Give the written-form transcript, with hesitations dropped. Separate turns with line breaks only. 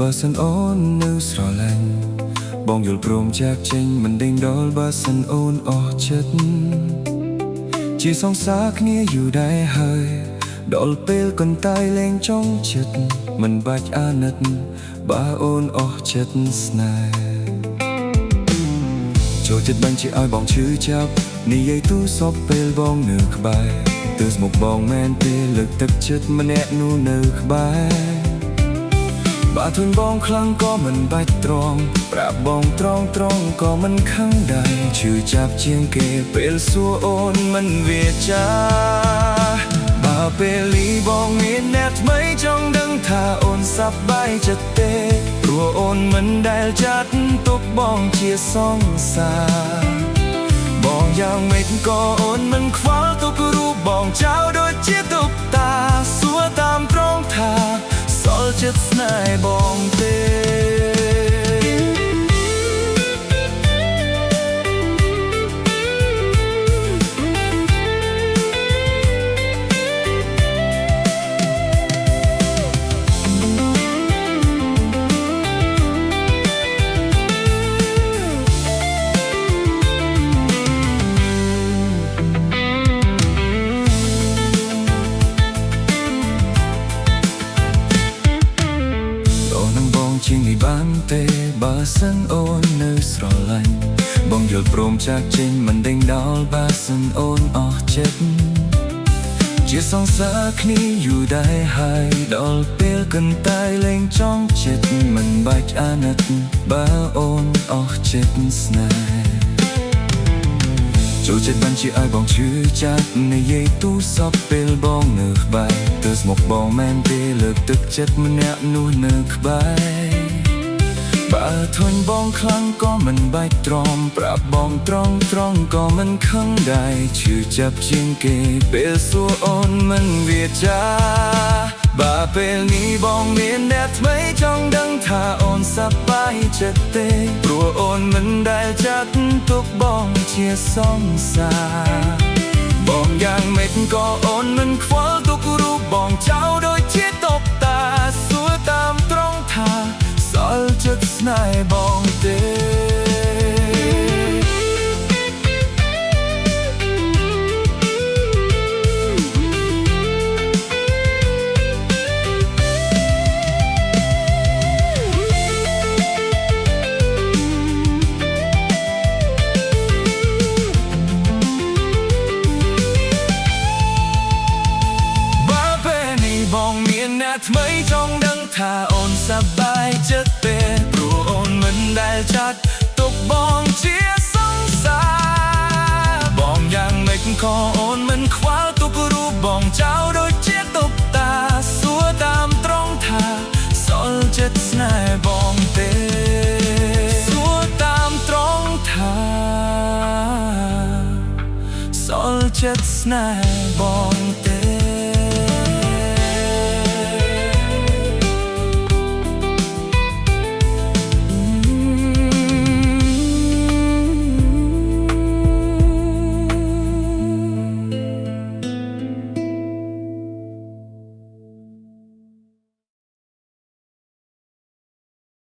បើសិនអូននៅស្រឡាញ់បងយល់ព្រមចាកចេញមិនដេញដោលបើសិនអូនអស់ចិត្តជាសងសាគ្នាយូរដែរហើយដល់ពេលកន្តាយលែងចង់ចិត្តមិនបាច់អាណិតបើអូនអស់ចិត្តស្នេហ៍ចូលចិត្តបាញ់ជាឲ្យបងឈឺចាប់និយាយទូសពពេលបងនៅក្បែរទើសមកបងមែនទេលើកទឹកចិត្តម្នាក់នោះនៅក្បែរបើធន់បងខ្លាំងក៏មិនបាច់ទ្រាំប្រាប់បងត្រង់ក៏មិនខឹងដែរឈឺចាប់ជាងគេពេលសួរអូនមិនវាចាបើពេលនេះបងមានអ្នកថ្មីចង់ដឹងថាអូនសប្បាយចិត្តទេព្រោះអូនមិនដែលចាត់ទុកបងជាសង្សារបងយ៉ាងម៉េចក៏អូនមិនខ្វល់ទុករូបបងចោលដូចជាទុកតាសួរតាមត្រង់ថាសល់ចិត្តស្នេហ៍បងទេជាងនេះបានទេបើសិនអូននៅស្រឡាញ់បងយល់ព្រមចាកចេញមិនដេញដោលបើសិនអូនអស់ចិត្តជាសងសាគ្នាយូរដែរហើយដល់ពេលកន្តាយលែងចង់ចិត្តមិនបាច់អាណិតបើអូនអស់ចិត្តស្នេហ៍ចូលចិត្តបានជាឲ្យបងឈឺចាប់និយាយទូសពពេលបងនៅក្បែរទើសមកបងមែនទេលើកទឹកចិត្តម្នាក់នោះនៅក្បែរបើធន់បងខ្លាំងក៏មិនបាច់ទ្រាំប្រាប់បងត្រង់ក៏មិនខឹងដែរឈឺចាប់ជាងគេពេលសួរអូនមិនវាចាបើពេលនេះបងមានអ្នកថ្មីចង់ដឹងថាអូនសប្បាយចិត្តទេព្រោះអូនមិនដែលចាត់ទុកបងជាសង្សារបងយ៉ាងម៉េចក៏អូនមិនខ្វល់ទុករូបបងចោលដូចជាតុបតាសួរតាមត្រង់ថាសល់ចិត្តស្នេហ៍បងទេបងមានអ្នកថ្មីចង់ដឹងថាអូនសប្បាយចិត្តទេព្រោះអូនមិនដែលចាត់ទុកបងជាសង្សារបងយ៉ាងម៉េចក៏អូនមិនខ្វល់ទុករូបបងចោលដូចជាតុបតាសួរតាមត្រង់ថាសល់ចិត្តស្នេហ៍បងទេសួរតាមត្រង់ថាសល់ចិត្តស្នេហ៍បង